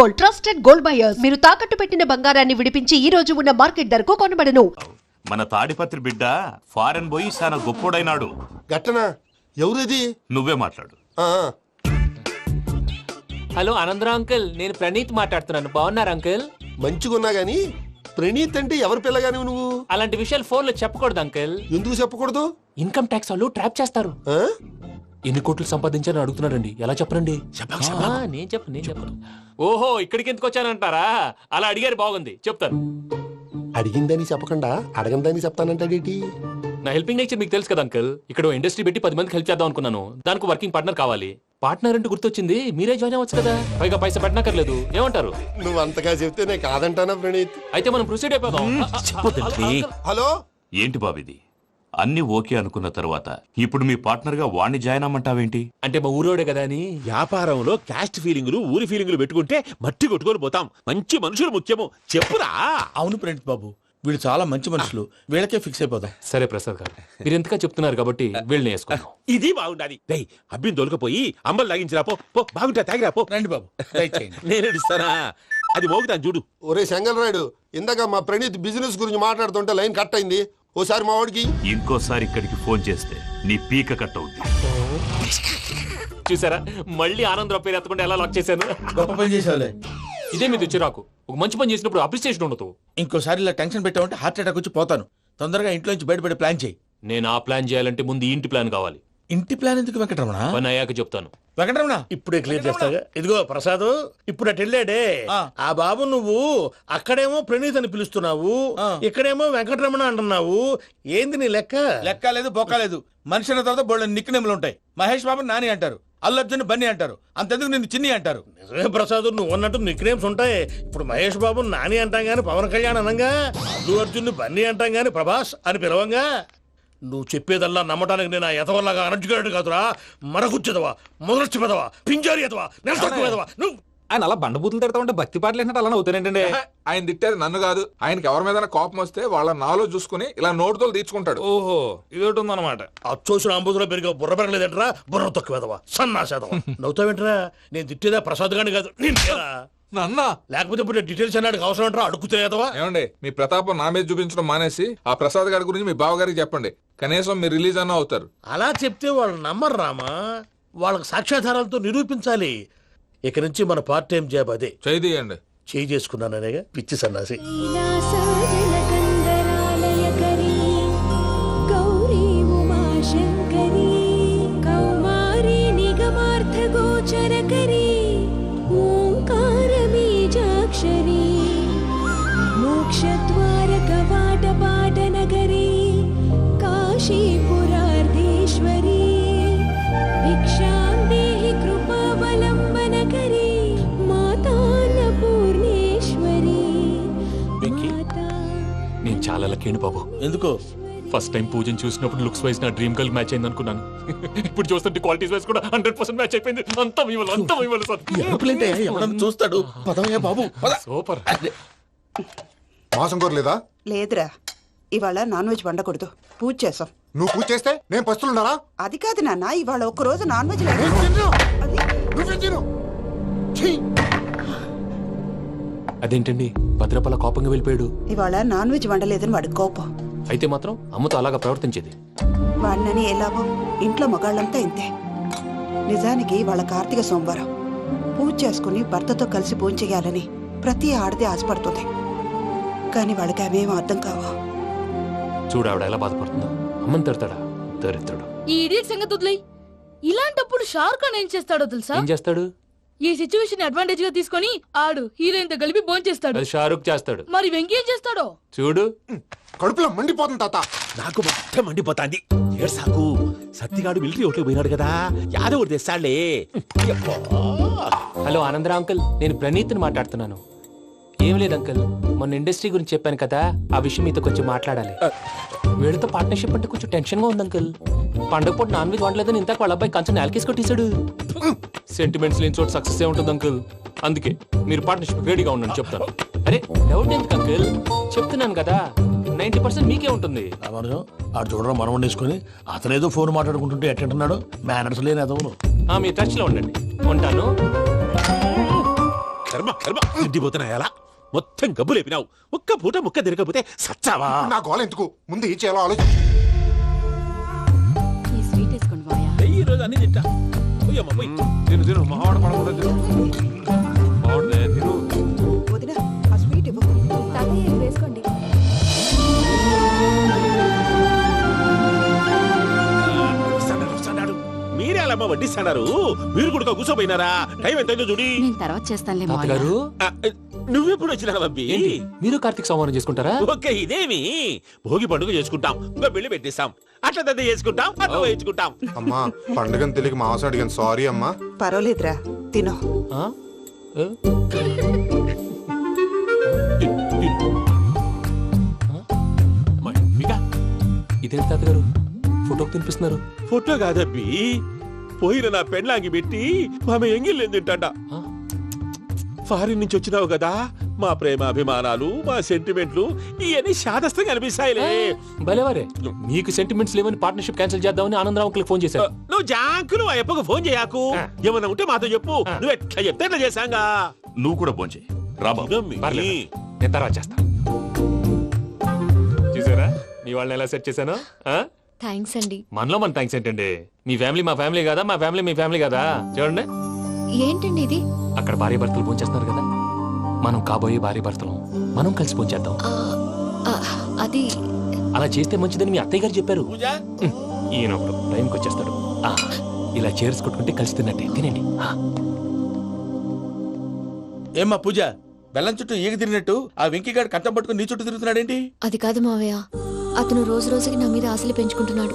Gold, trusted gold buyers. మీరు తాకట్టు పెట్టిన బంగారాన్ని విడిపించి ఈ రోజు ఉన్న మార్కెట్ ధరకు కొనబడను. మన తాడిపత్రి బిడ్డ ఫారెన్ పోయి చాలా గొప్పోడైనాడు. గట్టనా? ఎవరిది? నువ్వే మాట్లాడు. హలో ఆనందరావు అంకుల్, నేను ప్రణీత్ మాట్లాడుతున్నాను. బాగున్నారు అంకుల్? మంచిగున్నా గాని ప్రణీత్ అంటే ఎవరి పిల్లగాని నువ్వు? అలాంటి విషయాలు ఫోన్ లో చెప్పకూడదు అంకుల్. ఎందుకు చెప్పకూడదు? ఇన్కమ్ ట్యాక్స్ వాళ్ళు ట్రాప్ చేస్తారు. ఎన్ని కోట్లు సంపాదించాలని అడుగుతున్నారండి, ఎలా చెప్పరండి? నేను చెప్పను. ఓహో, ఇక్కడికి ఎందుకు వచ్చానంటారా? అలా అడిగారు, బాగుంది, చెప్తాను. అడిగిందని చెప్పకుండా అడగందని చెప్తానంటాడేటి? నా హెల్పింగ్ నేచర్ మీకు తెలుసు కదా అంకుల్. ఇక్కడ ఇండస్ట్రీ పెట్టి 10 మందికి హెల్ప్ చేద్దాం అనుకున్నాను. దానికి వర్కింగ్ పార్ట్నర్ కావాలి. పార్ట్నర్ అంటే గుర్తొచ్చింది, మీరే జాయిన్ అవ్వచ్చు కదా, పైగా పైసా పెట్టనక్కర్లేదు. ఏమంటారు? నువ్వు అంతగా చెప్తే నేను కాదంటానా ప్రణీత్? అయితే మనం ప్రొసీడ్ అయిపోదాం. హలో, ఏంటి బాబిది? అన్ని ఓకే అనుకున్న తర్వాత ఇప్పుడు మీ పార్ట్నర్ గా వాణ్ణి జాయిన్ అమ్మంటావేంటి? అంటే మా ఊరోడే కదా అని. వ్యాపారంలో క్యాస్ట్ ఫీలింగులు, ఊరి ఫీలింగులు పెట్టుకుంటే మట్టి కొట్టుకొని పోతాం. మంచి మనుషులు ముఖ్యము. చెప్పురా. అవును ప్రణీత్ బాబు, వీళ్ళు చాలా మంచి మనుషులు, వీళ్ళకే ఫిక్స్ అయిపోదాం. సరే ప్రసాద్ గారు, మీరు ఎంతగా చెప్తున్నారు కాబట్టి వీళ్ళని వేసుకున్నాం. ఇది బాగుండాలి. డై అబ్బిని దొలకపోయి అంబలు లాగించిరా పో. పో బాగుంటా, తాగిరా పో. రండి బాబు, దయచేయండి. నేను ఇస్తానా? అది మోగుతాను చూడు. ఒరే చెంగల్ రాయుడు, ఇందాక మా ప్రణీత్ బిజినెస్ గురించి మాట్లాడుతుంటే లైన్ కట్ అయింది. ఓసారి మా వాడికి ఇంకోసారి ఇక్కడికి ఫోన్ చేస్తే నీ పీక కట్ అవుద్ది. చూసారా, మళ్ళీ ఆనందరావు పేరు ఎత్తకుండా ఎలా లాక్ చేశాను. గొప్ప పని చేసేవాళ్ళే. ఇదే మీద చిరాకు. ఒక మంచి పని చేసినప్పుడు అప్రిసియేషన్ ఉండదు. ఇంకోసారి ఇలా టెన్షన్ పెట్టామంటే హార్ట్ అటాక్ వచ్చి పోతాను. తొందరగా ఇంట్లో నుంచి బయటపడే ప్లాన్ చేయి. నేను ఆ ప్లాన్ చేయాలంటే ముందు ఈ ఇంటి ప్లాన్ కావాలి. ఇంటి ప్లాన్ ఎందుకు వెంకటరమణ? పని అయ్యాక చెప్తాను. వెంకటరమణ ఇప్పుడే క్లియర్ చేస్తాగా. ఇదిగో ప్రసాద్, ఇప్పుడు అటు వెళ్ళాడే ఆ బాబు, నువ్వు అక్కడేమో ప్రణీత్ అని పిలుస్తున్నావు, ఇక్కడేమో వెంకటరమణ అంటున్నావు. ఏంది నీ లెక్క? లెక్క లేదు, బొక్క లేదు. మనిషి అన్న తర్వాత బోళ్ళ నిక్నెములు ఉంటాయి. మహేష్ బాబు నాని అంటారు, అల్లు అర్జున్ బన్నీ అంటారు, అంతెందుకు నిన్ను చిన్ని అంటారు. నిజమే ప్రసాద్, నువ్వు అన్నట్టు నిక్నేమ్స్ ఉంటాయి. ఇప్పుడు మహేష్ బాబు నాని అంటాం గాని పవన్ కళ్యాణ్ అనంగా, అల్లు అర్జున్ బన్నీ అంటాం గాని ప్రభాస్ అని పిలవంగా. నువ్వు చెప్పేదల్లా నమ్మటానికి నేను ఎతవల్లాగా అనర్జుకేటెడ్ కాదురా. మరగుచ్చదవా, మొదలచ్చి పెదవా, పింజారి ఎదవా, నెలసొక్కు పెదవా. నువ్వు ఆయన అలా బండబూతులు తిడతా ఉంటే భక్తి పాటలు ఏంటంటే అలా అవుతానంటే. ఆయన తిట్టేది నన్ను కాదు, ఆయనకి ఎవరి మీద కోపం వస్తే వాళ్ళ నాలో చూసుకుని ఇలా నోటుతో తీర్చుకుంటాడు. ఓహో, ఇదొకటి ఉందన్నమాట. అచ్చోసిన అంబుధులో పెరిగే బుర్ర పెరగలేదంటరా, బుర్ర తొక్కు వెదవా, సన్నాసేదవా. నవ్వుతావేంట్రా? నేను తిట్టేదా ప్రసాద్ గాని కాదు, నేను నన్నా. లేకపోతే ఇప్పుడు డీటెయిల్స్ అన్నాడు అవసరం అంటారా? అడుగుతాయేదవా? ఏమండి, మీ ప్రతాపం నా మీద చూపించడం మానేసి ఆ ప్రసాద్ గారి గురించి మీ బావగారికి చెప్పండి. కనీసం మీరు రిలీజ్ అన్న అవుతారు. అలా చెప్తే వాళ్ళు నమ్మరు రామా. వాళ్ళకి సాక్ష్యాధారాలతో నిరూపించాలి. ఇక నుంచి మన పార్ట్ టైం జాబ్ అదే. చేయండి. చేయి చేసుకున్నాననేగా పిచ్చి సన్నాసి. నేను చాలా లక్కీ బాబు. ఎందుకు? ఫస్ట్ టైం పూజను చూసినప్పుడు లుక్స్ వైజ్ నా డ్రీమ్ గర్ల్ మ్యాచ్ అయింది అనుకున్నాను. ఇప్పుడు చూస్తుంటే క్వాలిటీస్ వైజ్ కూడా 100% మ్యాచ్ అయిపోయింది. అంతా ఇవ్వాలి సార్. ఎవడన్నా చూస్తాడు. పదవయ్యా బాబు, పద. సూపర్. మాసం కోరలేదా? లేదురా, ఇవాళ నాన్ వెజ్ వండకూడదు, పూజ చేసాం. నువ్వు పూజ చేస్తే నేను పస్తులున్నారా? అది కాదు నాన్న, ఇవాళ ఒక్క రోజు నాన్ వెజ్ అదేంటండి, భద్రపల కోపంగా వెళ్ళిపోయాడు. ఇవాళ నాన్ వెజ్ వండలేదని వాడి కోపం. అయితే మాత్రం అమ్మతో అలాగా ప్రవర్తించేది. వాడినని ఎలాగో ఇంట్లో మగాళ్ళంతా ఇంతే. నిజానికి వాళ్ళ కార్తీక సోమవారం పూజ చేసుకుని భర్తతో కలిసి పూజ చేయాలని ప్రతి ఆడది ఆశపడుతుంది. కానీ వాళ్ళకి అవేం అర్థం కావా. చూడు ఆవిడ ఎలా బాధపడుతుందో. అమ్మని తిడతాడా దరిద్రుడు. ఈ ఇడియట్ సంగతి వదిలేయ్. ఇలాంటప్పుడు షారుఖ్ ఖాన్ ఏం చేస్తాడో తెలుసా? ఏం చేస్తాడు? ఈ సిచ్యువేషన్ అడ్వాంటేజ్ గా తీసుకొని ఆడు హీరోయిన్ తో కలిపి బోన్ చేస్తాడు. అది షారుఖ్ చేస్తాడు. మరి వెంకీ ఏం చేస్తాడో చూడు. కడుపులో మండిపోతుంది తాత. నాకు మొత్తం మండిపోతాంది. ఏడ్సాకు, సత్తిగాడు మిలిటరీ ఓట్లు పోయినాడు కదా, యాదవ్ తెస్తాడులే. హలో ఆనందరావు అంకుల్, నేను ప్రణీత్ని మాట్లాడుతున్నాను. ఏం లేదు అంకుల్, మొన్న ఇండస్ట్రీ గురించి చెప్పాను కదా, ఆ విషయం మీతో కొంచెం మాట్లాడాలి. వీళ్ళతో పార్ట్నర్షిప్ అంటే కొంచెం టెన్షన్ గా ఉంది అంకుల్. పండగ పూట నాన్ వెజ్ వండలేదని ఇంతకు వాళ్ళ అబ్బాయి కంచెం నేలకేసి కొట్టేశాడు. సెంటిమెంట్స్ లేని చోట సక్సెస్ ఏ ఉంటుంది అంకుల్. అందుకే మీరు పార్ట్నర్షిప్ రెడీగా ఉండండి, చెప్తాను. అరే డౌట్ ఎందుకు అంకుల్, చెప్తున్నాను కదా, 90% మీకే ఉంటుంది. ఆడు చూడడం మనం వండేసుకుని అతనేదో ఫోన్ మాట్లాడుకుంటుంటే ఎట్టంటున్నాడు. మేనర్స్ లేని అదవును. మీ టచ్ లో ఉండండి, ఉంటాను. కర్మ కర్మ తిండిపోతున్నాయి అలా మొత్తం గబ్బు లేపినావు. ఒక్క పూట ముక్క తిరగకపోతే సచ్చావా? నా గోల ఎందుకు, ముందు ఏం చేయాలో ఆలోచించు. ఈ రోజు అన్ని తింటా. పోయమ్మ, పోయ్. తిను తిను మావాడు పడకుండా తిను. మావాడిదే తిను. వదిన ఆ స్వీట్ ఇవ్వు. వేసుకోండి. వస్తాడు. మీరే అలా వడ్డిస్తాడారు. మీరు కూడా కూర్చోపోయినారా? టైం ఎంతైందో చూడి. నేను తర్వాత చేస్తానులే తాతగారు నువ్వెప్పుడు వచ్చినా అబ్బి? మీరు కార్తీక్ సంహారం చేసుకుంటారా? ఓకే, ఇదేమి భోగి పండుగ చేసుకుంటాం, ఇంకా పెళ్లి పెట్టిస్తాం, అట్లా దద్ద చేసుకుంటాం, అట్లా వేయించుకుంటాం. అమ్మా పండుగని తెలియక మాంసం అడిగాను, సారీ అమ్మా. పర్వాలేదురా, తినో. ఆ? ఏ? ఇదేంటి తాతగారు ఫోటోకి తినిపిస్తున్నారు? ఫోటో కాదబ్బి, పోయిన నా పెళ్ళాంగి పెట్టి ఆమె ఎంగిల్లేం తింటాడ. ఫారిన్ నుంచి వచ్చినావు కదా, మా ప్రేమ అభిమానాలు, మా సెంటిమెంట్లు ఇవన్నీ శాదస్తంగా అనిపిస్తాయిలే. భలేవారే, మీకు సెంటిమెంట్స్ లేవని పార్ట్నర్షిప్ క్యాన్సిల్ చేద్దామని ఆనందరావు అంకుల్కి ఫోన్ చేశారు. నువ్వు జాంకులు ఆ అప్పకు ఫోన్ చేయకు. ఏమన్నా ఉంటే మాతో చెప్పు. నువ్వు ఎట్లా చెప్తే ఎట్లా చేశాంగా. నువ్వు కూడా ఫోన్ చేయి. రాబా, పర్లేదు, నేను తర్వాత చేస్తా. చూసారా మీ వాళ్ళని ఎలా సెట్ చేశాను? థ్యాంక్స్ అండి. మనలో మన థ్యాంక్స్ ఏంటండి? మీ ఫ్యామిలీ మా ఫ్యామిలీ కదా, మా ఫ్యామిలీ మీ ఫ్యామిలీ కదా. చూడండి, ఏంటండి ఇది? అక్కడ భార్య భర్తలు ఫోన్ చేస్తున్నారు కదా, మనం కాబోయే భార్య భర్తలు మనం కలిసి ఫోన్ చేద్దాం. అది అలా చేస్తే మంచిదని మీ అత్తయ్య గారు చెప్పారు. ఈయన ఒకడు టైంకి వచ్చేస్తాడు. ఇలా చేర్స్ కొట్టుకుంటే కలిసి తిన్నట్టే. తినండి. ఏమ్మా పూజ, బెల్లం చుట్టూ ఈగ తిరిగినట్టు ఆ వెంకీగాడు కట్టం పట్టుకుని నీ చుట్టూ తిరుగుతున్నాడేంటి? అది కాదు మావయ్య, అతను రోజు రోజుకి నా మీద ఆశలు పెంచుకుంటున్నాడు.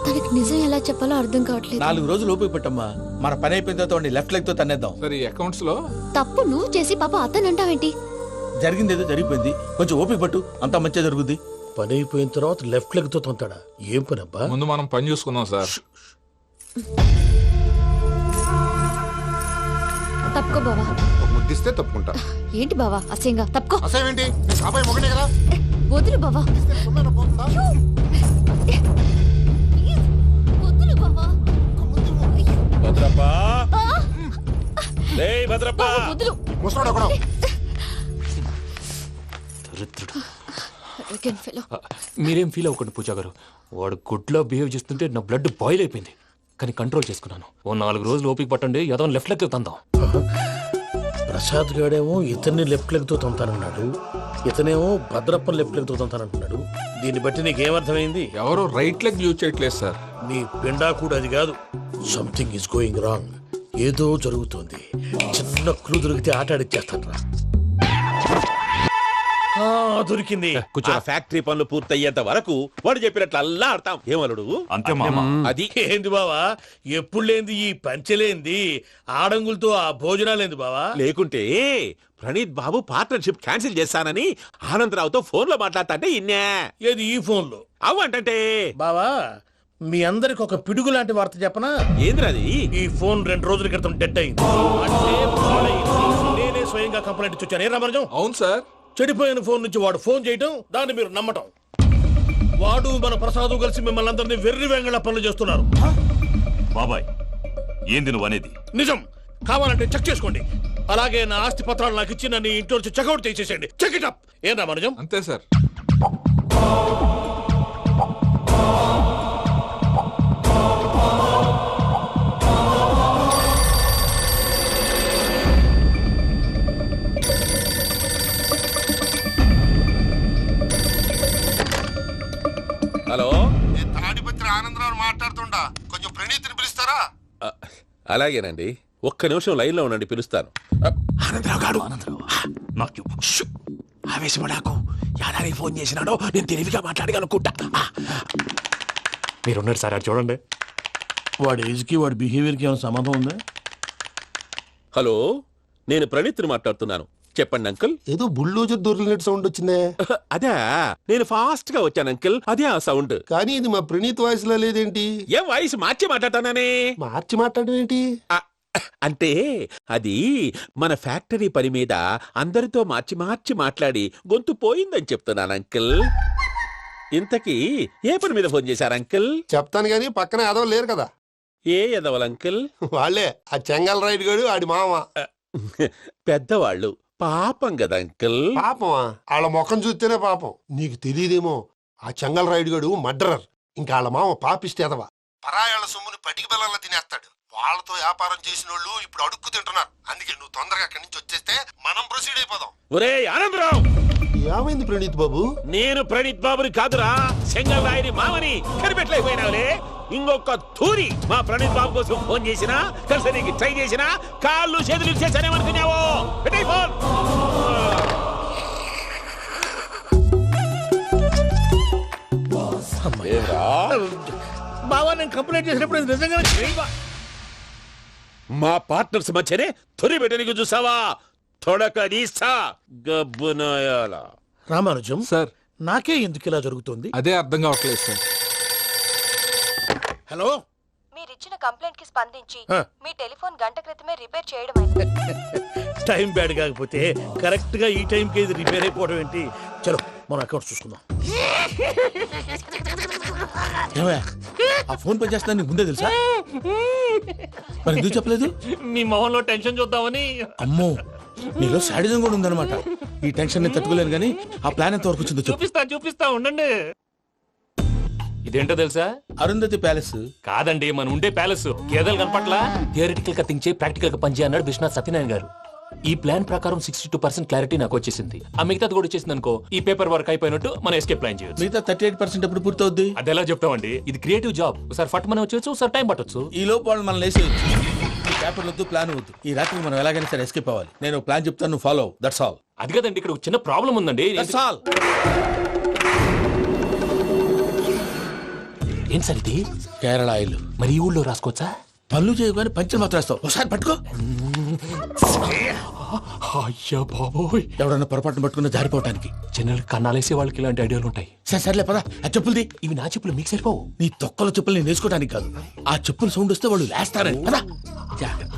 తనకి నిజం ఎలా చెప్పాలో అర్థం కావట్లేదు. 4 రోజులు ఓపిక పట్టమ్మా, మన పని అయిపోయిన తర్వాత లెఫ్ట్ లెగ్ తో తన్నేద్దాం. సరే అకౌంట్స్ లో తప్పు నువ్వు చేసి పాప అతను అంటావేంటి? జరిగింది ఏదో జరిగిపోయింది, కొంచెం ఓపిక పట్టు, అంతా మంచిగా జరుగుద్ది. పని అయిపోయిన తర్వాత లెఫ్ట్ లెగ్ తో తొంతాడా? ఏం పని అబ్బా? ముందు మనం పని చూసుకుందాం సార్. తప్పుకో బావా. ఒక ముద్దిస్తే తప్పుకుంటా. ఏంటి బావా అసహ్యంగా? తప్పుకో. అసేమేంటి, నీ కాబోయే మొగనే కదా. వదులు బావా. వదులు బావా. భద్రప్ప, రేయ్ భద్రప్ప. వదులు. ముసరాడు అక్కడ. మీరేం ఫీల్ అవ్వకండి పూజా గారు. వాడు గుడ్లో బిహేవ్ చేస్తుంటే నా బ్లడ్ బాయిల్ అయిపోయింది, కానీ కంట్రోల్ చేసుకున్నాను. ఓ 4 రోజులు ఓపిక పట్టండి, ఏదో లెఫ్ట్ లెగ్ తందాం. ప్రసాద్ గాడేమో ఇతన్ని లెఫ్ట్ లెగ్ తో తొంతానన్నాడు, ఇతనేమో భద్రప్పని లెఫ్ట్ లెగ్ తో తొంతానంటున్నాడు. దీన్ని బట్టి నీకేమర్థమైంది? ఎవరు రైట్ లెగ్ యూజ్ చేయట్లేదు సార్. నీ పిండా కూడా అది కాదు. Something is going wrong. ఏదో జరుగుతోంది. చిన్న క్లూ దొరికితే ఆట ఆడిచ్చేస్తాను రా. దొరికింది. ఆ ఫ్యాక్టరీ పనులు పూర్తయ్యేంత వరకు వాడు చెప్పినట్లు అల్లా ఆడతాం. ఏమలుడు? అంతే మామ. అది ఏంది బావా, ఎప్పుడు లేంది ఈ పంచలేంది, ఆడంగులతో ఆ భోజనాలేంది బావా? లేకుంటే ప్రణీత్ బాబు పార్ట్నర్షిప్ క్యాన్సిల్ చేస్తానని ఆనందరావుతో ఫోన్ లో మాట్లాడతాంటే ఇన్నే. ఏది ఈ ఫోన్ లో? అవ్వంటే బావా, మీ అందరికి ఒక పిడుగు లాంటి వార్త చెప్పనా? ఏంద్రది? ఈ ఫోన్ 2 రోజుల క్రితం డెడ్ అయింది. అంటే పాడైంది. నేనే స్వయంగా కంప్లైంట్ ఇచ్చాను. ఏ రామరాజం? అవును సార్. చెడిపోయిన ఫోన్ నుంచి వాడు ఫోన్ చేయటం, దాన్ని మీరు నమ్మటం. వాడు మన ప్రసాదు కలిసి మిమ్మల్ని అందరినీ వెర్రి వెంగళ పనులు చేస్తున్నారు. బాబాయ్, ఏంది నువ్వు అనేది? నిజం. కావాలంటే చెక్ చేసుకోండి. అలాగే నా ఆస్తి పత్రాలు నాకు ఇచ్చి నన్ను ఇంట్లో నుంచి చెక్అౌట్ చేసేసేయండి. Check it up. ఏం రామరాజం? అంతే సార్. హలో, నేను తాడిపత్రి ఆనందరావు మాట్లాడుతుండా, కొంచెం ప్రణీతిని పిలుస్తారా? అలాగేనండి, ఒక్క నిమిషం లైన్ లో ఉండండి, పిలుస్తాను. ఆనందరావు గాడు. నాకు ఆవేశపడాకు. యాదారి ఫోన్ చేసినాడో నేను తెలివిగా మాట్లాడగలనుకుంటా. మీరున్నారు సార్, అది చూడండి. వాడి ఏజ్కి వాడి బిహేవియర్కి ఏమైనా సంబంధం ఉందా? హలో, నేను ప్రణీత్ని మాట్లాడుతున్నాను. చెప్పండి అంకుల్. ఏదో బుల్డోజర్ దొరికినట్టు సౌండ్ వచ్చిందే. అదే, నేను ఫాస్ట్ గా వచ్చాను అంకుల్, అదే ఆ సౌండ్. కానీ ఇది మా ప్రణీత్ వాయిస్ లో లేదేంటి? ఏ వాయిస్ మార్చి మాట్లాడతాననే? మార్చి మాట్లాడడం ఏంటి? అంటే అది మన ఫ్యాక్టరీ పని మీద అందరితో మార్చి మార్చి మాట్లాడి గొంతు పోయిందని చెప్తున్నాను అంకుల్. ఇంతకీ ఏ పని మీద ఫోన్ చేశారు అంకుల్? చెప్తాను గానీ పక్కన ఏదో లేరు కదా. ఏ ఎదవల్ అంకుల్? వాళ్ళే, ఆ చెంగల్ రైడ్ గాడు ఆడి మామ. పెద్దవాళ్ళు పాపం కదా అంకుల్. పాపమా? వాళ్ళ ముఖం చూస్తేనే పాపం. నీకు తెలియదేమో, ఆ చెంగల్ రైడ్ గడు మర్డరర్. ఇంకా వాళ్ళ మామ పాపిస్తేదవా, పరాయాళ్ళ సొమ్ముని పటికి బెల్లంలో తినేస్తాడు. వాళ్ళతో వ్యాపారం చేసిన వాళ్ళు ఇప్పుడు అడుక్కు తింటున్నారు. అందుకే నువ్వు తొందరగా అక్కడి నుంచి వచ్చేస్తే మనం ప్రొసీడ్ అయిపోదాం. ఒరే ఆనందరావు, ఏమైంది ప్రణీత్ బాబు? నేను ప్రణీత్ బాబుని కాదురా, సెంగల్ రాయని మామని కనిపెట్టలేకపోయినావులే. ఇంకొక తూరి మా ప్రణీత్ బాబు కోసం ఫోన్ చేసినా, కలిసి నీకు ట్రై చేసినా కాళ్ళు చేతులు ఇచ్చేసానేమనుకున్నావు. పెట్టేయ్ ఫోన్. బావా, నేను కంప్లైంట్ చేసినప్పుడు ఇది నిజంగానే చేయవా? మా పార్ట్నర్స్ మధ్యనే తొలి పెట్టడానికి చూసావా? తొడక నీస్తా గబ్బునాయాల. రామానుజం సార్ నాకే ఎందుకు ఇలా జరుగుతుంది? అదే అర్థం కావట్లేదు సార్. హలో, మీరిచ్చిన కంప్లైంట్ కి స్పందించి ఆ. మీ టెలిఫోన్ గంట క్రితమే రిపేర్ చేయడం టైం బ్యాడ్ కాకపోతే కరెక్ట్ గా ఈ టైంకి ఇది రిపేర్ అయిపోవడం ఏంటి? చలో మన అకౌంట్ చూసుకుందాం. ఏమయ్య, ఆ ఫోన్ పని చేస్తున్నా నీకు ముందే తెలుసా? మరి ఎందుకు చెప్పలేదు? మీ మొహంలో టెన్షన్ చూద్దామని. అమ్మో, నీలో శాడిజం కూడా ఉందన్నమాట. ఈ టెన్షన్ నేను తట్టుకోలేను కానీ ఆ ప్లాన్ ఎంత వరకు వచ్చిందో చెప్పు. చూపిస్తా ఉండండి. ఇదేంటో తెలుసా? అరుంధతి ప్యాలెస్ కాదండి, మన ఉండే ప్యాలెస్. గేదెలు కనపట్లా? థియరిటికల్ గా థింక్ చేయి, ప్రాక్టికల్ గా పనిచేయ అన్నాడు విశ్వనాథ్ సత్యనారాయణ గారు. ఈ ప్లాన్ ప్రకారం 62% క్లారిటీ నాకు వచ్చేసింది. ఆ మిగతాది కూడా వచ్చేసింది అనుకో, ఈ పేపర్ వర్క్ అయిపోయినట్టు మనం ఎస్కేప్ ప్లాన్ చేయొచ్చు. మిగతా 38% ఎప్పుడు పూర్తవుద్ది? అది ఎలా చెప్తామండి? ఇది క్రియేటివ్ జాబ్. ఒకసారి ఫట్ మనం వచ్చేచ్చు, ఒకసారి టైం పట్టొచ్చు. ఈ లోపు వాళ్ళు మనం లేసేయచ్చు. ఈ పేపర్ వద్దు, ప్లాన్ వద్దు. ఈ రాత్రి మనం ఎలాగైనా సరే ఎస్కేప్ అవ్వాలి. నేను ప్లాన్ చెప్తాను, నువ్వు ఫాలో. That's all. అది కదండి, ఇక్కడ ఒక చిన్న ప్రాబ్లం ఉందండి. That's all. ఏం సార్ ఇది? కేరళ ఆయిల్. మరి ఈ ఊళ్ళో రాసుకోవచ్చా? పనులు చేయగానే పంచర్ మాత్రం వేస్తావు. ఒకసారి పట్టుకో. అయ్యా బాబోయ్, ఎవడన్నా పొరపాటున పట్టుకున్న జారిపోవటానికి. జనరల్ కన్నాలేసే వాళ్ళకి ఇలాంటి ఐడియాలు ఉంటాయి. సర్లే పదా, ఆ చెప్పులది. ఇవి నా చెప్పులు మీకు సరిపోవు. నీ తొక్కల చెప్పులు నేను వేసుకోవడానికి కాదు, ఆ చెప్పులు సౌండ్ వస్తే వాళ్ళు లేస్తారని. పదా, జాగ్రత్త.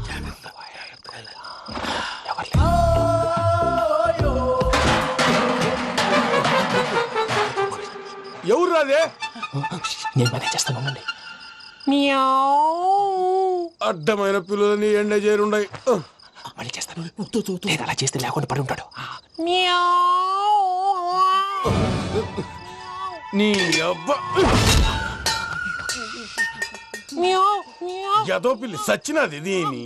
ఎవరు రాదే? నేను పదే చేస్తాను, ఉండండి. అడ్డమైన పిల్లలని ఎండ చేరుండయి. మళ్ళీ చేస్తాను. లేదు, అలా చేస్తే లేకుండా పడి ఉంటాడు. నీ అబ్బ ఎదో పిల్లి సచ్చినది దీని.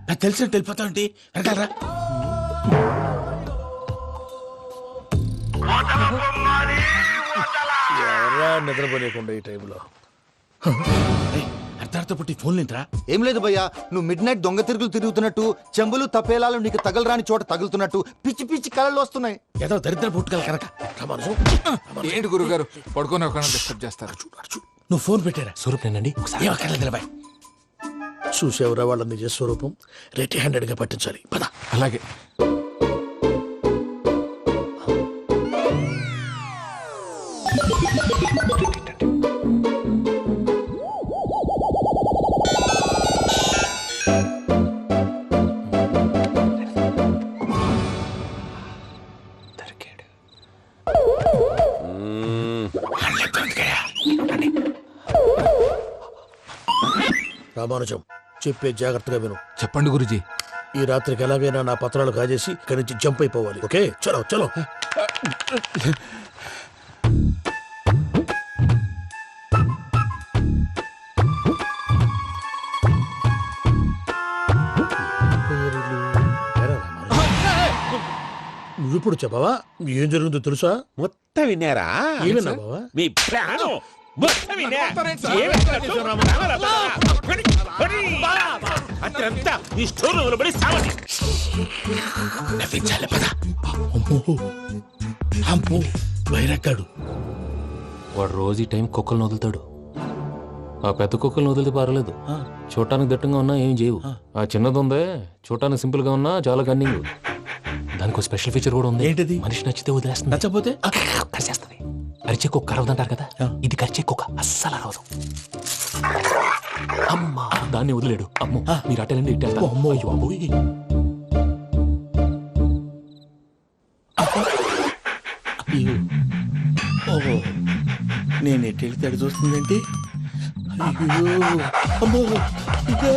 నాకు తెలిసినట్టు వెళ్ళిపోతా ఉంటే వెనకాలరా. ఎవరా నిద్రపోలేకుండా ఈ టైంలో? అర్ధార్థ పుట్టి ఫోన్ లేంట్రా. ఏం లేదు భయ్యా, నువ్వు మిడ్ నైట్ దొంగ తిరుగులు తిరుగుతున్నట్టు, చెంబులు తపేలాలు నీకు తగలరాని చోట తగులుతున్నట్టు పిచ్చి పిచ్చి కళలు వస్తున్నాయి. ఏదో దరిద్ర పుట్టుకల కనుక. ఏంటి గురుగారు పడుకొని ఒక డిస్టర్బ్ చేస్తారు? నువ్వు ఫోన్ పెట్టారా? స్వరూప్ నేనండి. ఒకసారి నిలబాయ్. చూసేవరా వాళ్ళ నిజ స్వరూపం. రెట్టి హ్యాండెడ్ గా పట్టించాలి. పద. అలాగే. రామానుజం, చెప్పే జాగ్రత్తగా విను. చెప్పండి గురుజీ. ఈ రాత్రికి ఎలాగైనా నా పత్రాలు కాజేసి ఇక్కడి నుంచి జంప్ అయిపోవాలి. ఓకే, చలో చలో. నువ్విప్పుడు చెప్పవా ఏం జరుగుతుందో తెలుసా? మొత్తం విన్నారా? ఏమన్నా బావా? మీ ప్లాను మొత్తం విన్నా. అత్రంతా ఈ స్టోర్ రూమ్ లో పడి సావండి. నవ్వించాలి. పద. అమ్మో, వైరక్కాడు. వాడు రోజు ఈ టైం కుక్కలను వదులుతాడు. ఆ పెద్ద కుక్కలను వదిలితే పర్వాలేదు, చూడటానికి దట్టంగా ఉన్నా ఏం చేయవు. ఆ చిన్నది ఉందే, చూడటానికి సింపుల్ గా ఉన్నా చాలా కన్నింగ్. దానికి ఒక స్పెషల్ ఫీచర్ కూడా ఉంది. ఏంటిది? మనిషి నచ్చితే వదిలేస్తుంది, నచ్చపోతే కరిచేస్తుంది. అరిచే కుక్క అరవదంటారు కదా, ఇది కరిచే కుక్క అస్సలు అరవదు. అమ్మా, దాన్ని వదిలేడు. అమ్మో, మీరు అటెండి ఇటు వెళ్తారు. అమ్మో, అయ్యో అబ్బోయ్. నేను ఎటు వెళ్తే అటు చూస్తుందంటే అయ్యో అమ్మో ఇదే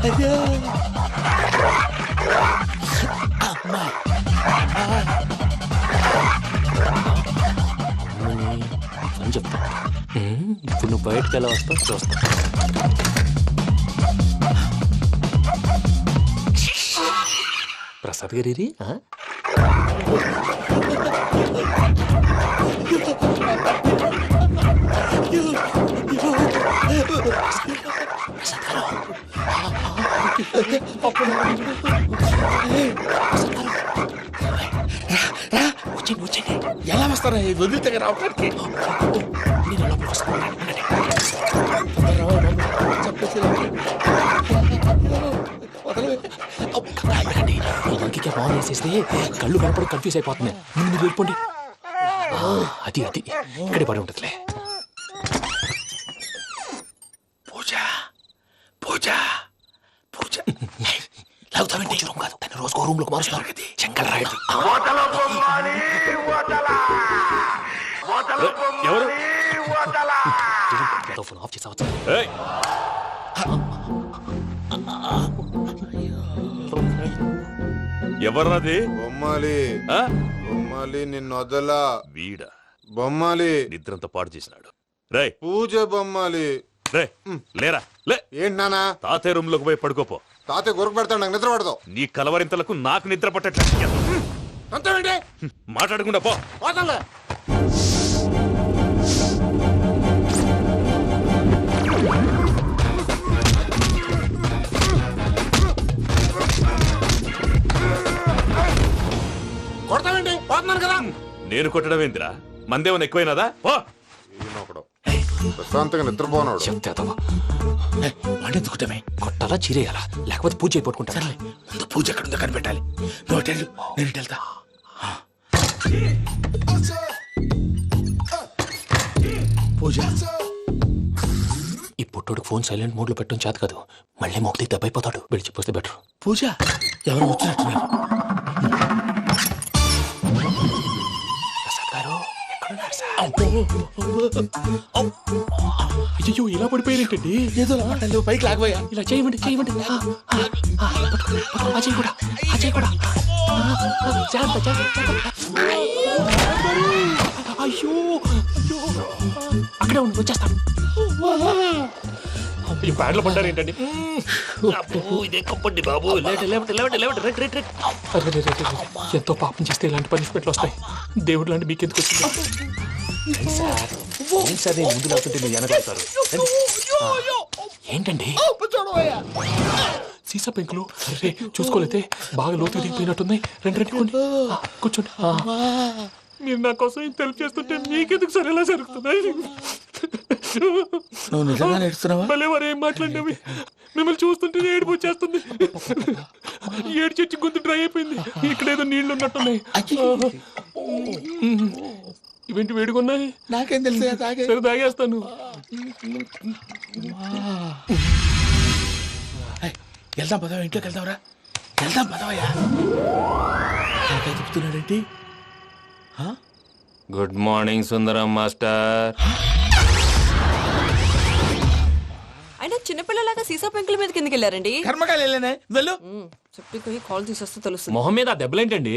అయ్యో అమ్మా అని చెప్తా ఇప్పుడు నువ్వు బయటకు ఎలా వస్తావు చూస్తా. ప్రసాద్ గారి ఎలా వస్తారా వదిలితే రావడానికి ఇంకే బాగా వేసేస్తే కళ్ళు కనపడి కన్ఫ్యూజ్ అయిపోతున్నాయి. ముందు మీరు వెళ్ళిపోండి. అది అది ఇక్కడే పడి ఉంటుందిలే. పూజ పూజ పూజ లాగుతామంటే రూమ్ కాదు, తను రోజుకో రూమ్ లోకి మారుస్తున్నారు కదా. చెంగల్ రాయుడు ఎవరు ఫోన్ ఆఫ్ చేసావచ్చు. ఎవర్రాది? బొమ్మాలి బొమ్మాలి నిన్ను వదలా. వీడ బొమ్మాలి నిద్రంతా పాడు చేసినాడు. రే పూజ బొమ్మాలి. రే లేరా లే. ఏంటి నానా? తాతయ్య రూమ్ లోకి పోయి పడుకోపో. తాతయ్య గొరకు పెడతాడు, నాకు నిద్ర పడతావు. నీ కలవరింతలకు నాకు నిద్ర పట్టట్లేదు. అంతేంటి మాట్లాడకుండా పో. పోతాలే. కొడతావేంటి? పోతున్నాను కదా. నేను కొట్టడం ఏంటిరా? మందేమన్నా ఎక్కువైనదా? పో. ప్రశాంతంగా నిద్రపోనాడు. చెప్తేదవా వండెందుకుంటామే? కొట్టాలా చీరేయాలా లేకపోతే పూజ అయిపోట్టుకుంటా. సర్లే ముందు పూజ ఎక్కడుందో కనిపెట్టాలి. నువ్వు వెళ్ళు, నేను వెళ్తా. పూజ ఈ పుట్టోడు ఫోన్ సైలెంట్ మోడ్ లో పెట్టడం చేత కాదు. మళ్ళీ మొక్కి దెబ్బైపోతాడు. వెళ్ళి చెప్పొస్తే బెటర్. పూజ ఎవరు వచ్చినట్టున్నారు. ప్రసాద్ గారు ఎక్కడున్నారు సార్? అయ్యో ఇలా పడిపోయారేంటండి? ఏదో మాటలు పైకి లాగబోయా. ఇలా చేయమండి చేయమండి. అజయ్ కూడా అజయ్ కూడా జాగ్రత్త జాగ్రత్త. అయ్యో అక్కడే ఉండి వచ్చేస్తాను. ఈ బ్యాడ్లో పడ్డారు ఏంటండి? ఎంతో పాపం చేస్తే ఇలాంటి పనిష్మెంట్లు వస్తాయి. దేవుడు లాంటి మీకెందుకు వచ్చింది సార్? ముందు లేకుంటే మీరు వెనకాడతారు. ఏంటండి సీసా పెంకులు చూసుకోలేతే బాగా లోతు దిగిపోయినట్టున్నాయి. రెండు కూర్చోండి. మీరు నా కోసం ఇంత హెల్ప్ చేస్తుంటే మీకెందుకు సరే ఎలా జరుగుతున్నాయి? నువ్వు నిజంగా నేర్చుతున్నావా? భలే వారు ఏం మాట్లాడినవి. మిమ్మల్ని చూస్తుంటే ఏడుపు వచ్చేస్తుంది. ఏడ్చి గొంతు డ్రై అయిపోయింది. ఇక్కడ ఏదో నీళ్లు ఉన్నట్టున్నాయి. ఇవేంటి వేడుకున్నాయి? నాకేం తెలుసు. సరే తాగేస్తాను. వెళ్దాం పదవా, ఇంట్లోకి వెళ్దాంరా. వెళ్దాం పదవయ్యా. చెప్తున్నాడేంటి? గుడ్ మార్నింగ్ సుందరం మాస్టర్. అయినా చిన్నపిల్లలాగా సీసా పెంకుల మీద కిందకి వెళ్ళారండి. కర్మకాయలు వెళ్ళానే. వెళ్ళు. చెప్పి కాల్ తీసేస్తే తెలుస్తుంది. మొహం మీద ఆ దెబ్బలేంటండి?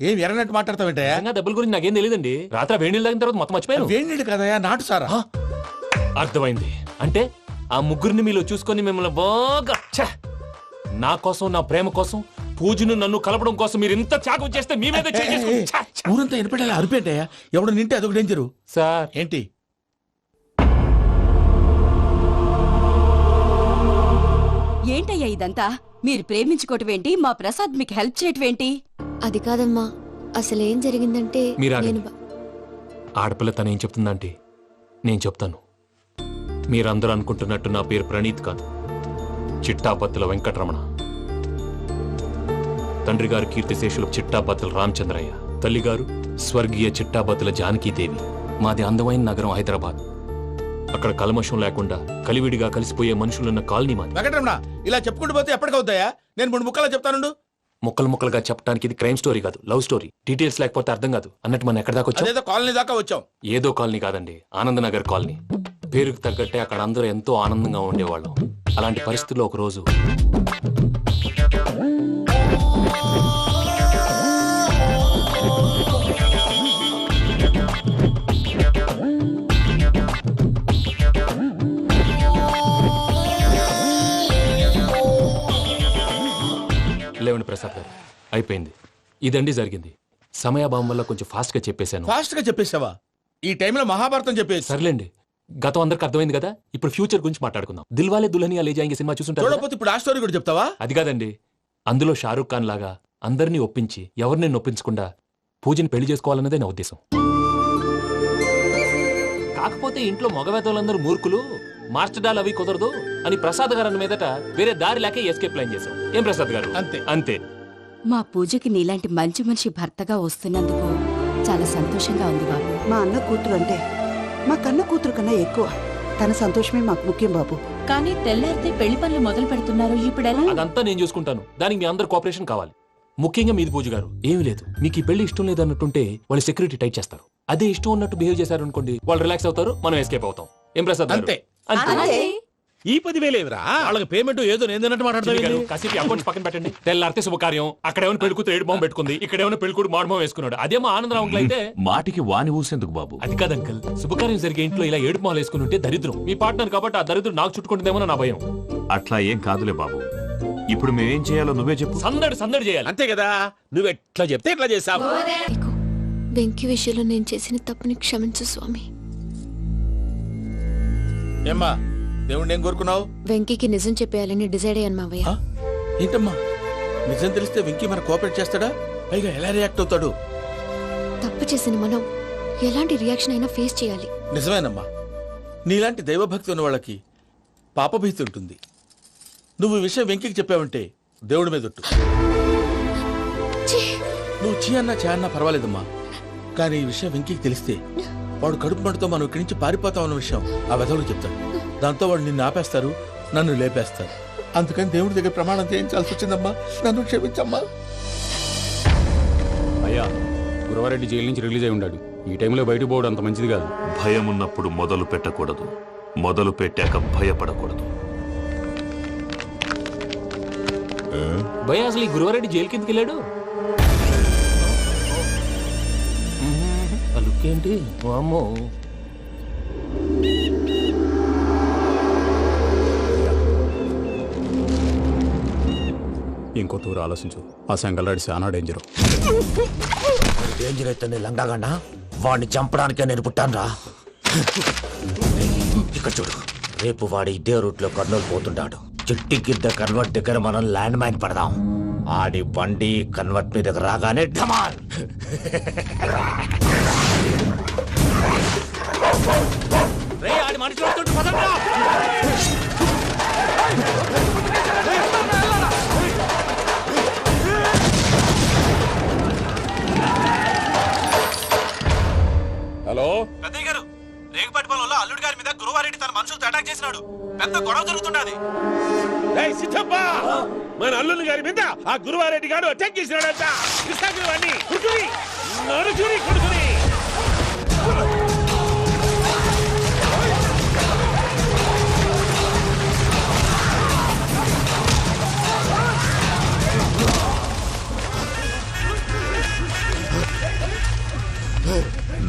ఏం ఎర్రనట్టు మాట్లాడతావేంటయా? దెబ్బల గురించి నాకేం తెలియదండి. రాత్రి వేణీళ్ళు తాగిన తర్వాత మొత్తం మర్చిపోయాను. వేణీళ్ళు కదయా, నాటు సారా. అర్థమైంది. అంటే ఆ ముగ్గురిని మీలో చూసుకొని మిమ్మల్ని బాగా నా కోసం నా ప్రేమ కోసం పూజను నన్ను కలపడం కోసం మీరు ఇంత త్యాగం చేస్తే మీ మీద ఊరంతా ఎనపడేలా అరిపేంటయ్యా. ఎవడు నింటే అదొక డేంజరు. సార్ ఏంటి? ఏంటయ్యా ఇదంతా? మీరు ప్రేమించుకోవటం ఏంటి? మా ప్రసాద్ మీకు హెల్ప్ చేయటం ఏంటి? అది కాదమ్మా, అసలేం జరిగిందంటే ఆడపిల్ల తను ఏం చెప్తుందంటే నేను చెప్తాను. మీరందరూ అనుకుంటున్నట్టు నా పేరు ప్రణీత్ కాదు, చిట్టాపత్తుల వెంకటరమణ. తండ్రి గారు కీర్తిశేషులు చిట్టాపత్తుల రామచంద్రయ్య, తల్లిగారు స్వర్గీయ చిట్టాపత్తుల జానకీదేవి. మాది అందమైన నగరం హైదరాబాద్. అక్కడ కల్మషం లేకుండా కలివిడిగా కలిసిపోయే మనుషులున్న కాలనీ మాది. వెంకటరమణ, ఇలా చెప్పుకుంటూ పోతే ఎప్పటికవుతాయా? నేను 3 ముక్కలా చెప్తానుండు. ముక్కలు ముక్కలుగా చెప్పడానికి ఇది క్రైమ్ స్టోరీ కాదు, లవ్ స్టోరీ. డీటెయిల్స్ లేకపోతే అర్థం కాదు అన్నట్టు మనం ఎక్కడ దాకా వచ్చాం? అదేదో కాలనీ దాకా వచ్చాం. ఏదో కాలనీ కాదండి, ఆనందనగర్ కాలనీ. పేరుకు తగ్గట్టే అక్కడ అందరూ ఎంతో ఆనందంగా ఉండేవాళ్ళం. అలాంటి పరిస్థితుల్లో ఒక రోజు లేవండి ప్రసాద్ గారు, అయిపోయింది. ఇదండి జరిగింది. సమయాభావం వల్ల కొంచెం ఫాస్ట్ గా చెప్పేశాను. ఫాస్ట్ గా చెప్పేసావా? ఈ టైంలో మహాభారతం చెప్పేసి. సర్లేండి, గతం అందరికి అర్థమైంది కదా. ఇప్పుడు ఫ్యూచర్ గురించి మాట్లాడుకుందాం. దిల్వాలే దుల్హనియా లే జాయేంగే సినిమా చూసుంటారు. చూడకపోతే ఇప్పుడు ఆ స్టోరీ కూడా చెప్తావా? అది కాదండి, అందులో షారూక్ ఖాన్ లాగా అందరినీ ఒప్పించి ఎవరిని నొప్పించకుండా పూజని పెళ్లి చేసుకోవాలన్నదే నా ఉద్దేశం. కాకపోతే ఇంట్లో మగవేతలందరూ మూర్ఖులు, మాస్టర్ డాల్ అవి కుదరదు అని ప్రసాద్ గారు అన్న మీదట వేరే దారి లేక ఎస్కేప్ ప్లాన్ చేశాం. ఏం ప్రసాద్ గారు? అంతే అంతే. మా పూజకి నీలాంటి మంచి మనిషి భర్తగా వస్తున్నందుకు చాలా సంతోషంగా ఉంది బాబు. మా అన్న కూతురు అంటే మా కన్న కూతురు కన్నా ఎక్కువ. తన సంతోషమే మాకు ముఖ్యం బాబు. కానీ తెల్లారితే పెళ్లి పనులు మొదలు పెడుతున్నారు, ఇప్పుడు అదంతా నేను చూసుకుంటాను. దానికి మీ అందరు కోఆపరేషన్ కావాలి. ముఖ్యంగా మీది పూజ గారు. ఏమీ లేదు, మీకు ఈ పెళ్లి ఇష్టం లేదు అన్నట్టుంటే వాళ్ళు సెక్యూరిటీ టైట్ చేస్తారు. అదే ఇష్టం ఉన్నట్టు బిహేవ్ చేశారు అనుకోండి, వాళ్ళు రిలాక్స్ అవుతారు, మనం ఎస్కేప్ అవుతాం. ఏం ప్రసాద్ గారు? అంతే. అంతే. ఈ 10,000 ఏమిరా? వాళ్ళకి పేమెంట్ ఏదో నేందన్నట్టు మాట్లాడతాను. కాసేపు అకౌంట్స్ పక్కన పెట్టండి. తెల్లారితే శుభకార్యం, అక్కడేమైనా పెళ్లికూతురు ఏడు మొహం పెట్టుకుంది, ఇక్కడేమైనా పెళ్లికూడు మాడు మొహం వేసుకున్నాడు. అదేమో ఆనందరావు అంకుల్ అయితే మాటికి వాని ఊసేందుకు బాబు? అది కాదు అంకుల్, శుభకార్యం జరిగే ఇంట్లో ఇలా ఏడు మొహలు వేసుకుని ఉంటే దరిద్రం. మీ పార్ట్నర్ కాబట్టి ఆ దరిద్రం నాకు చుట్టుకుంటుందేమో నా భయం. అట్లా ఏం కాదులే బాబు. ఇప్పుడు మేమేం చేయాలో నువ్వే చెప్పు. సందడి సందడి చేయాలి. అంతే కదా, నువ్వు ఎట్లా చెప్తే ఎట్లా చేసావు. వెంకీ విషయంలో నేను చేసిన తప్పుని క్షమించు స్వామి. ఏమ్మా, దేవుణ్ణి ఏం కోరుకున్నావు? వెంకీకి నిజం చెప్పేయాలని డిసైడ్ అయ్యాను మావయ్య. ఏంటమ్మా, నిజం తెలిస్తే వెంకీ మన కోఆపరేట్ చేస్తాడా? పైగా ఎలా రియాక్ట్ అవుతాడు? తప్పు చేసిన మనం ఎలాంటి రియాక్షన్ అయినా ఫేస్ చేయాలి. నిజమేనమ్మా, నీలాంటి దైవభక్తి ఉన్న వాళ్ళకి పాపభీతి ఉంటుంది. నువ్వు ఈ విషయం వెంకీకి చెప్పావంటే దేవుడి మీద ఒట్టు. నువ్వు చీ అన్నా చే అన్నా పర్వాలేదమ్మా, కానీ ఈ విషయం వెంకీకి తెలిస్తే వాడు కడుపు మంటతో మనం ఇక్కడి నుంచి పారిపోతాం అన్న విషయం ఆ వెధవుడు చెప్తాడు. దాంతో వాడు నిన్ను ఆపేస్తారు, నన్ను లేపేస్తారు. అందుకని దేవుడి దగ్గర ప్రమాణం చేయించాల్సి వచ్చిందమ్మా, నన్ను క్షమించమ్మా. అయ్యా, గురవారెడ్డి జైలు నుంచి రిలీజ్ అయి ఉన్నాడు. ఈ టైంలో బయటకు పోవడం అంత మంచిది కాదు. భయం ఉన్నప్పుడు మొదలు పెట్టకూడదు, మొదలు పెట్టాక భయపడకూడదు. భయ అసలు ఈ గురువారెడ్డి జైలు కిందకి వెళ్ళాడు. ఆ లుక్ ఏంటి? అమ్మో, ఇంకో తూరు ఆలోచించు. ఆ సంగల్లాడి చాలా డేంజర్. డేంజర్ అయితే లంగాగండా, వాడిని చంపడానికే నేను పుట్టానురా. ఇక్కడ చూడు, రేపు వాడు ఇదే రూట్ లో కర్నూలు పోతుంటాడు. చిట్టి గిద్ద కన్వర్ట్ దగ్గర మనం ల్యాండ్ మైన్ పడదాం. ఆడి బండి కన్వర్ట్ మీద రాగానే ఢమాల్. ఆడి మనిషి వస్తుంటే పదండ్రా. హలో పెద్దయ్య గారు, రేగుపాటి పొలంలో అల్లుడి గారి మీద గురువారెడ్డి తన మనుషులతో అటాక్ చేసినాడు. పెద్ద గొడవ జరుగుతున్నది. సిద్ధప్ప, మన అల్లుని గారి మీద ఆ గురువారెడ్డి గారు అటాక్ చేసినాడంట. కృష్ణాగిరి వాడిని కొడుకుని నరుచుని కొడుకుని.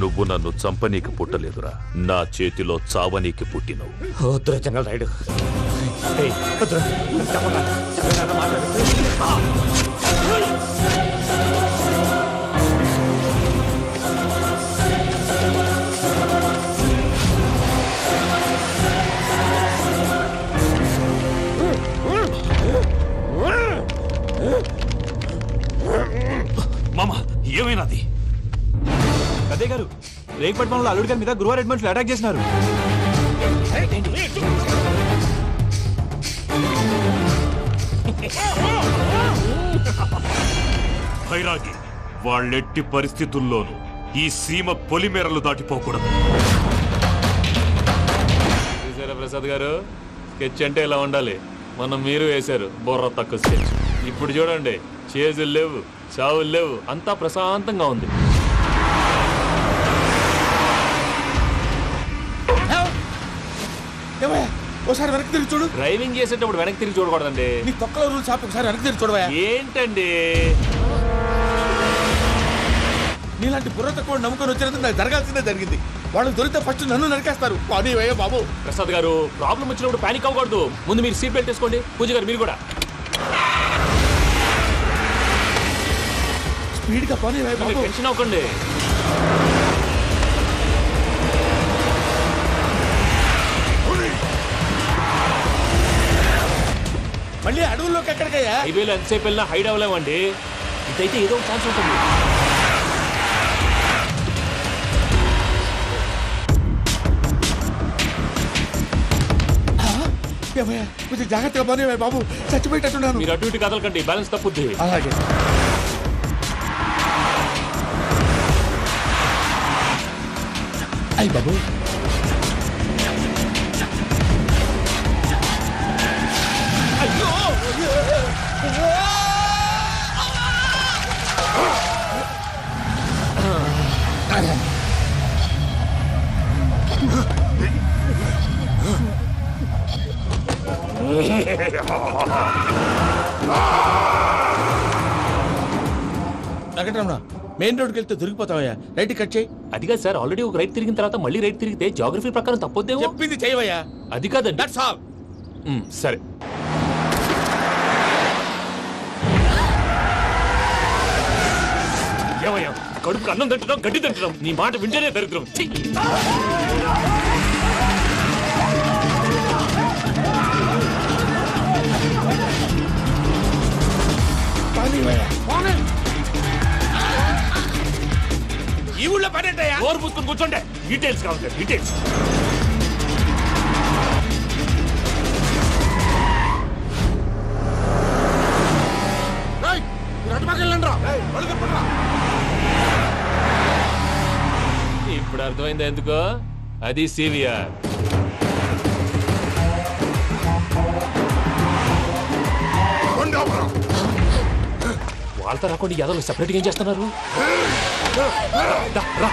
నువ్వు నన్ను చంపనీకి పుట్టలేదురా, నా చేతిలో చావనీకి పుట్టినవు. జంగల్ రైడ్. మామ, ఏమైనాది? పెద్దయ్య గారు, రేగుపట్నంలో అల్లుడి గారి మీద గురువారెడ్డి మనుషులు అటాక్ చేసినారు. భైరాగి, వాళ్ళెట్టి పరిస్థితుల్లోనూ ఈ సీమ పొలిమేరలు దాటిపోకూడదు. చూసారా ప్రసాద్ గారు, స్కెచ్ అంటే ఇలా ఉండాలి. మనం మీరు వేశారు బుర్ర తక్కువ స్కెచ్. ఇప్పుడు చూడండి, చేజులు లేవు, చావులు లేవు, అంతా ప్రశాంతంగా ఉంది. ఏమయ్యా ఒకసారి వెనక్కి తిరిగి చూడు. డ్రైవింగ్ చేసేటప్పుడు వెనక్కి తిరిగి చూడకూడదండి. నీ తొక్కలో రూల్స్ ఆపి ఒకసారి వెనక్కి తిరిగి చూడవా. ఏంటండి నీలాంటి బుర్ర తక్కువ నమ్ముకొని వచ్చినందుకు నాకు జరగాల్సిందే జరిగింది. వాళ్ళు దొరికితే ఫస్ట్ నన్ను నరికేస్తారు. కానీ వయ్యా బాబు. ప్రసాద్ గారు, ప్రాబ్లం వచ్చినప్పుడు పానిక్ అవ్వకూడదు. ముందు మీరు సీట్ బెల్ట్ వేసుకోండి. పూజ గారు మీరు కూడా స్పీడ్గా పని బాబు. టెన్షన్ అవ్వకండి. మళ్ళీ అడవుల్లోకి ఎక్కడికయ్యా? హైవేలో ఎంతసేపు వెళ్ళినా హైడ్ అవ్వలేమండి. ఇదైతే ఏదో ఒక ఛాన్స్ ఉంటుంది. ఏమయ్యా కొంచెం జాగ్రత్తగా పని బాబు. చచ్చిపోయేటట్టున్నాను. మీరు అటు ఇటు కదలకండి, బ్యాలెన్స్ తప్పుద్ది. అలాగే. అయ్యి బాబు. వెంకటరమణ, మెయిన్ రోడ్కి వెళ్తే దొరికిపోతావయ్యా. రైట్ కట్ చేయి. అది కాదు సార్, ఆల్రెడీ ఒక రైట్ తిరిగిన తర్వాత మళ్ళీ రైట్ తిరిగితే జాగ్రఫీ ప్రకారం తప్పొద్దేమో. చెప్పింది చేయవయ్యా. అది కాదండి. That's all. సరే. ఏమయ్యా, కడుపుకు అన్నం తింటున్నాం, గడ్డి తింటున్నాం. నీ మాట వింటేనే దరిద్రం. ఛీ! ఈ ఊళ్ళో పడేటయ్యా. ఓరు పుస్తకం కూర్చోండి. డీటెయిల్స్ కావాలి, డీటెయిల్స్. ఇప్పుడు అర్థమైంది ఎందుకో. అది సివిఆర్. వాళ్ళతో రాకుండా యాదవ్ సెపరేట్గా ఏం చేస్తున్నారు? రా.